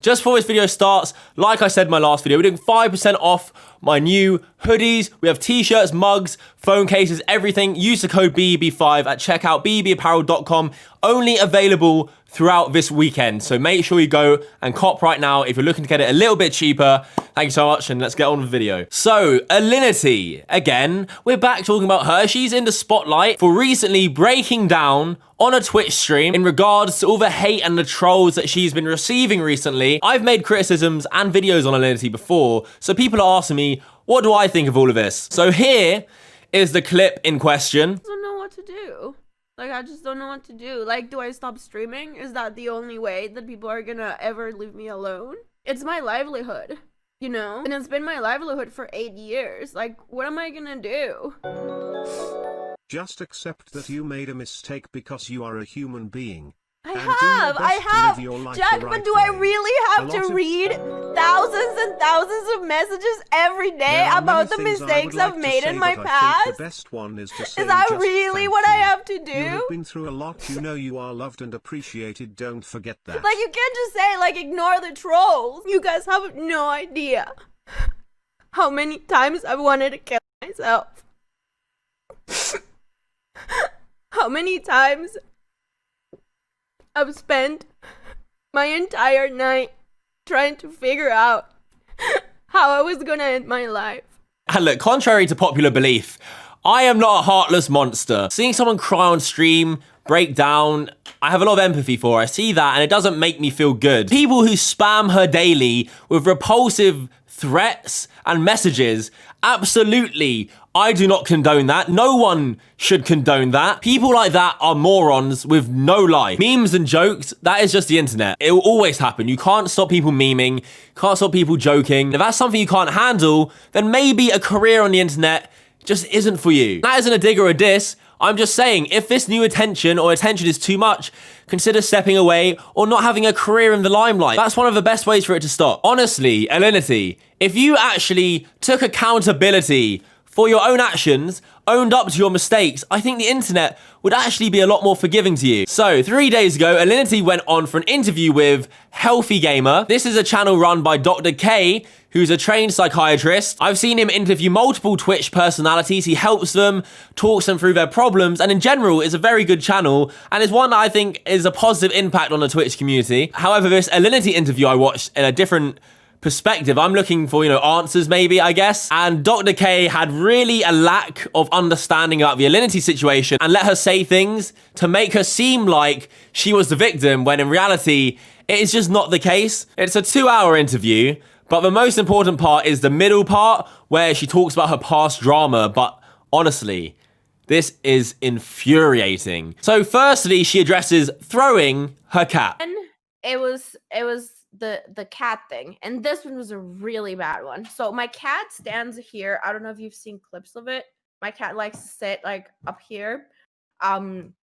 Just before this video starts, like I said in my last video, we're doing 5% off my new hoodies. We have t-shirts, mugs, phone cases, everything. Use the code BEB5 at checkout, bebapparel.com. Only available throughout this weekend. So make sure you go and cop right now if you're looking to get it a little bit cheaper. Thank you so much, and let's get on with the video. So, Alinity, again, we're back talking about her. She's in the spotlight for recently breaking down on a Twitch stream in regards to all the hate and the trolls that she's been receiving recently. I've made criticisms and videos on Alinity before, so people are asking me, what do I think of all of this? So here is the clip in question. I don't know what to do. Like, I just don't know what to do. Like, do I stop streaming? Is that the only way that people are gonna ever leave me alone? It's my livelihood, you know? And it's been my livelihood for 8 years. Like, what am I gonna do? Just accept that you made a mistake because you are a human being. I have, Jack, but do I really have to read thousands and thousands of messages every day about the mistakes I've made in my past? The best one is that really what I have to do? You have been through a lot, you know you are loved and appreciated, don't forget that. Like, you can't just say, like, ignore the trolls. You guys have no idea how many times I've wanted to kill myself. How many times I've spent my entire night trying to figure out how I was gonna end my life. And look, contrary to popular belief, I am not a heartless monster. Seeing someone cry on stream, break down, I have a lot of empathy for her. I see that and it doesn't make me feel good. People who spam her daily with repulsive threats and messages, absolutely, I do not condone that. No one should condone that. People like that are morons with no life. Memes and jokes, that is just the internet. It will always happen. You can't stop people memeing, can't stop people joking. If that's something you can't handle, then maybe a career on the internet just isn't for you. That isn't a dig or a diss. I'm just saying, if this new attention or attention is too much, consider stepping away or not having a career in the limelight. That's one of the best ways for it to stop. Honestly, Alinity, if you actually took accountability for your own actions, owned up to your mistakes, I think the internet would actually be a lot more forgiving to you. So 3 days ago, Alinity went on for an interview with HealthyGamer. This is a channel run by Dr. K, who's a trained psychiatrist. I've seen him interview multiple Twitch personalities. He helps them, talks them through their problems, and in general is a very good channel and is one that I think is a positive impact on the Twitch community. However, this Alinity interview I watched in a different perspective. I'm looking for, answers maybe, I guess. And Dr. K had really a lack of understanding about the Alinity situation and let her say things to make her seem like she was the victim when in reality, it is just not the case. It's a 2-hour interview, but the most important part is the middle part where she talks about her past drama. But honestly, this is infuriating. So firstly, she addresses throwing her cat. And it was the cat thing, and this one was a really bad one. So my cat stands here. I don't know if you've seen clips of it. My cat likes to sit like up here. And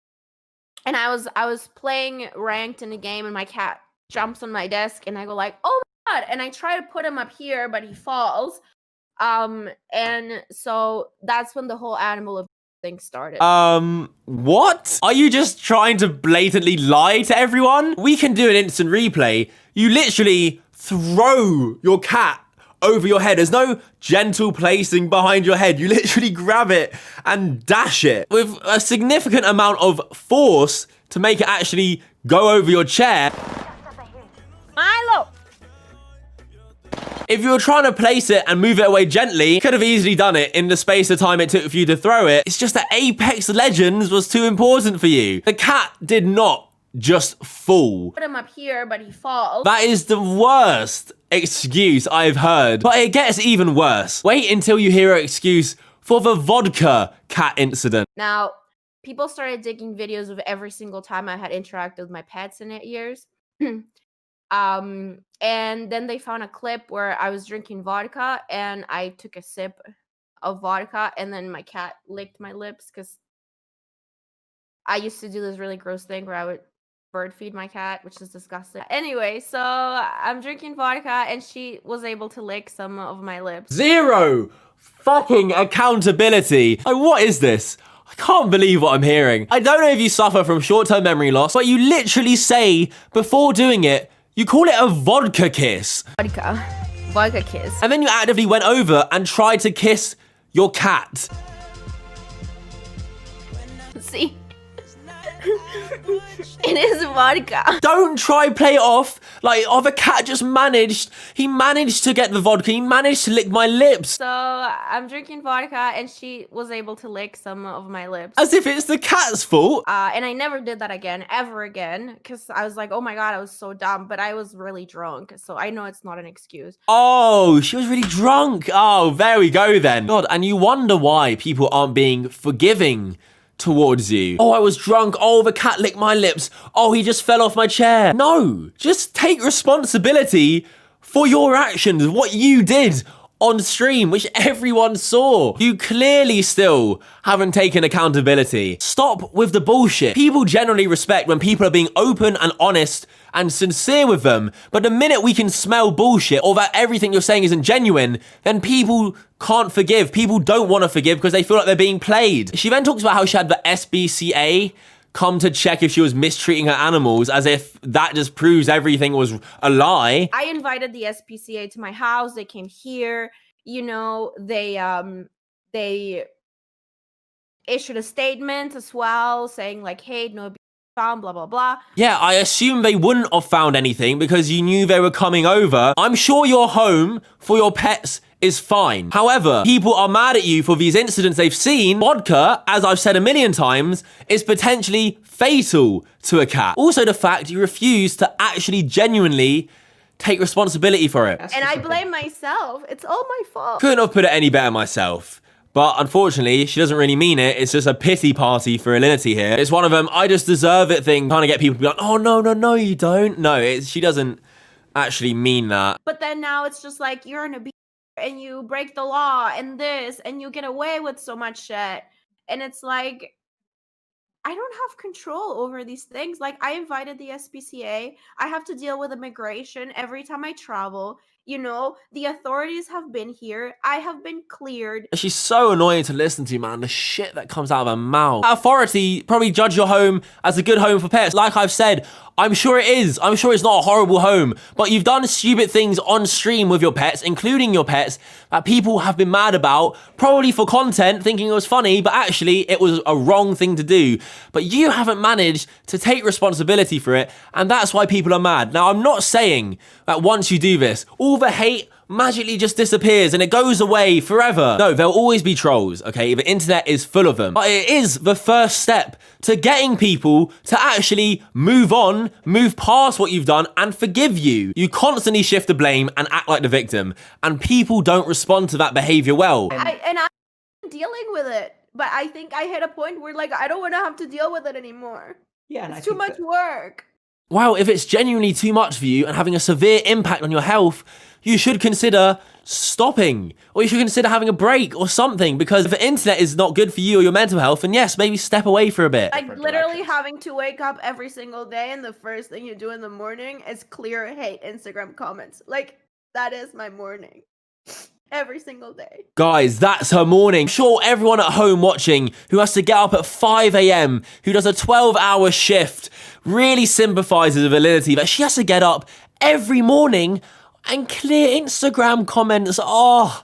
I was playing ranked in a game, and my cat jumps on my desk, and I go like, oh my god, and I try to put him up here, but he falls. And so that's when the whole animal thing started. What? Are you just trying to blatantly lie to everyone? We can do an instant replay. You literally throw your cat over your head. There's no gentle placing behind your head. You literally grab it and dash it with a significant amount of force to make it actually go over your chair. Milo! If you were trying to place it and move it away gently, you could have easily done it in the space of time it took for you to throw it. It's just that Apex Legends was too important for you. The cat did not just fall. Put him up here, but he falls. That is the worst excuse I've heard. But it gets even worse. Wait until you hear an excuse for the vodka cat incident. Now, people started digging videos of every single time I had interacted with my pets in 8 years. And then they found a clip where I was drinking vodka and I took a sip of vodka and then my cat licked my lips because I used to do this really gross thing where I would bird feed my cat, which is disgusting. Anyway, so I'm drinking vodka and she was able to lick some of my lips. Zero fucking accountability. Like, what is this? I can't believe what I'm hearing. I don't know if you suffer from short-term memory loss, but you literally say before doing it, You call it a vodka kiss. Vodka kiss. And then you actively went over and tried to kiss your cat. See? It is vodka. Don't try play it off like, oh, the cat just managed. He managed to get the vodka. He managed to lick my lips. So I'm drinking vodka and she was able to lick some of my lips. As if it's the cat's fault. And I never did that again, ever again. Because I was like, oh my God, I was so dumb. But I was really drunk. So I know it's not an excuse. Oh, she was really drunk. Oh, there we go then. God, and you wonder why people aren't being forgiving towards you. Oh, I was drunk. Oh, the cat licked my lips. Oh, he just fell off my chair. No, just take responsibility for your actions, what you did on stream, which everyone saw. You clearly still haven't taken accountability. Stop with the bullshit. People generally respect when people are being open and honest and sincere with them, but the minute we can smell bullshit or that everything you're saying isn't genuine, then people can't forgive. People don't want to forgive because they feel like they're being played. She then talks about how she had the SPCA come to check if she was mistreating her animals, as if that just proves everything was a lie. I invited the SPCA to my house. They came here. You know, they issued a statement as well saying like, hey, no abuse found, blah, blah, blah. Yeah, I assume they wouldn't have found anything because you knew they were coming over. I'm sure your home for your pets is fine. However, people are mad at you for these incidents they've seen. Vodka, as I've said a million times, is potentially fatal to a cat. Also, the fact you refuse to actually genuinely take responsibility for it. And I blame myself. It's all my fault. Couldn't have put it any better myself. But unfortunately, she doesn't really mean it. It's just a pity party for Alinity here. It's one of them, I just deserve it thing, trying to get people to be like, oh, no, you don't. No, she doesn't actually mean that. But then now it's just like, you're an abuser and you break the law and this, and you get away with so much shit. And it's like, I don't have control over these things. Like, I invited the SPCA. I have to deal with immigration every time I travel. You know, the authorities have been here. I have been cleared. She's so annoying to listen to, man. The shit that comes out of her mouth. Authority probably judge your home as a good home for pets. Like I've said, I'm sure it is. I'm sure it's not a horrible home. But you've done stupid things on stream with your pets, including your pets, that people have been mad about, probably for content, thinking it was funny, but actually it was a wrong thing to do. But you haven't managed to take responsibility for it, and that's why people are mad. Now, I'm not saying that once you do this, all the hate magically just disappears and it goes away forever. No, there'll always be trolls, okay? The internet is full of them. But it is the first step to getting people to actually move on, move past what you've done and forgive you. You constantly shift the blame and act like the victim, and people don't respond to that behavior well. I'm dealing with it. But I think I hit a point where, like, I don't want to have to deal with it anymore. Yeah, and it's too much work. Well, if it's genuinely too much for you and having a severe impact on your health, you should consider stopping, or you should consider having a break or something, because if the internet is not good for you or your mental health, then yes, maybe step away for a bit. Like, literally having to wake up every single day and the first thing you do in the morning is clear hate Instagram comments. Like, that is my morning. Every single day. Guys, that's her morning. Sure, everyone at home watching who has to get up at 5 a.m., who does a 12-hour shift, really sympathizes with Alinity that she has to get up every morning and clear Instagram comments. Oh,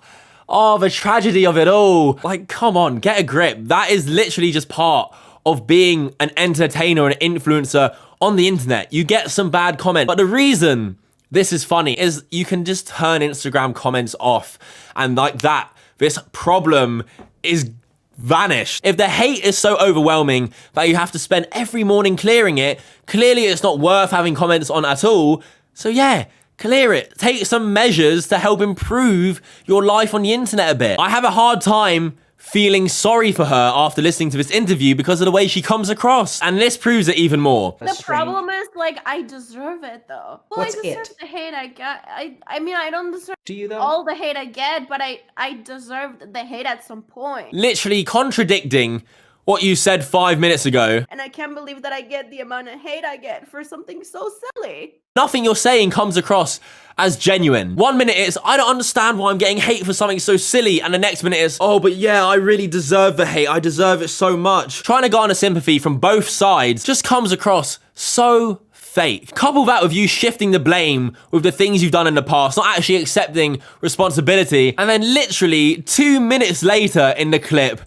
the tragedy of it all. Like, come on, get a grip. That is literally just part of being an entertainer and an influencer on the internet. You get some bad comments, but the reason this is funny is you can just turn Instagram comments off, and like that, this problem is vanished. If the hate is so overwhelming that you have to spend every morning clearing it, clearly it's not worth having comments on at all. So yeah, clear it. Take some measures to help improve your life on the internet a bit. I have a hard time feeling sorry for her after listening to this interview because of the way she comes across. And this proves it even more. The problem is, like, I deserve it, though. Well, What's I deserve it? the hate I get. I mean, I don't deserve Do you though? all the hate I get, but I deserved the hate at some point. Literally contradicting what you said 5 minutes ago. And I can't believe that I get the amount of hate I get for something so silly. Nothing you're saying comes across as genuine. 1 minute it's, I don't understand why I'm getting hate for something so silly. And the next minute is, oh, but yeah, I really deserve the hate. I deserve it so much. Trying to garner sympathy from both sides just comes across so fake. Couple that with you shifting the blame with the things you've done in the past, not actually accepting responsibility, and then literally 2 minutes later in the clip,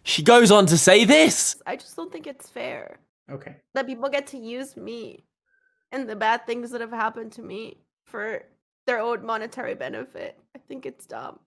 she goes on to say this. I just don't think it's fair. Okay. That people get to use me and the bad things that have happened to me for their own monetary benefit. I think it's dumb.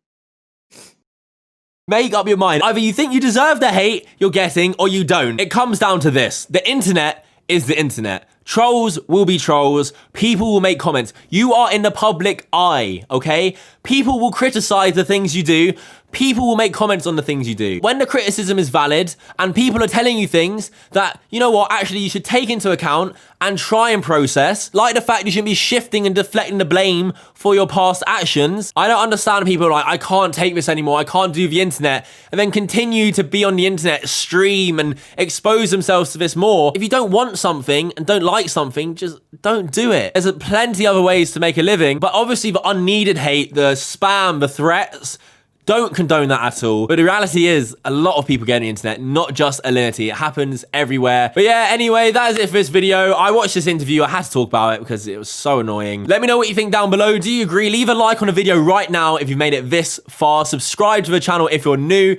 Make up your mind. Either you think you deserve the hate you're getting or you don't. It comes down to this. The internet is the internet. Trolls will be trolls. People will make comments. You are in the public eye, okay? People will criticize the things you do. People will make comments on the things you do. When the criticism is valid and people are telling you things that, you know what, actually you should take into account and try and process, like the fact you shouldn't be shifting and deflecting the blame for your past actions. I don't understand people like, I can't take this anymore, I can't do the internet, and then continue to be on the internet, stream and expose themselves to this more. If you don't want something and don't like something, just don't do it. There's plenty other ways to make a living, but obviously the unneeded hate, the spam, the threats, don't condone that at all. But the reality is, a lot of people get on the internet, not just Alinity. It happens everywhere. But yeah, anyway, that is it for this video. I watched this interview. I had to talk about it because it was so annoying. Let me know what you think down below. Do you agree? Leave a like on the video right now if you've made it this far. Subscribe to the channel if you're new.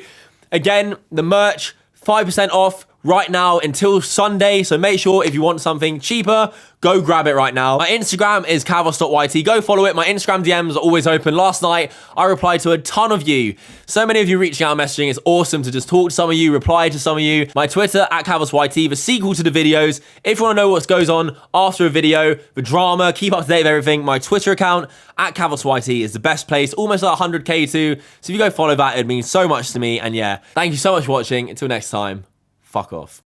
Again, the merch, 5% off right now until Sunday. So make sure if you want something cheaper, go grab it right now. My Instagram is kavos.yt. Go follow it. My Instagram DMs are always open. Last night, I replied to a ton of you. So many of you reaching out messaging. It's awesome to just talk to some of you, reply to some of you. My Twitter, at KavosYT, the sequel to the videos. If you want to know what goes on after a video, the drama, keep up to date with everything, my Twitter account, at KavosYT, is the best place. Almost like 100K too. So if you go follow that, it means so much to me. And yeah, thank you so much for watching. Until next time, fuck off.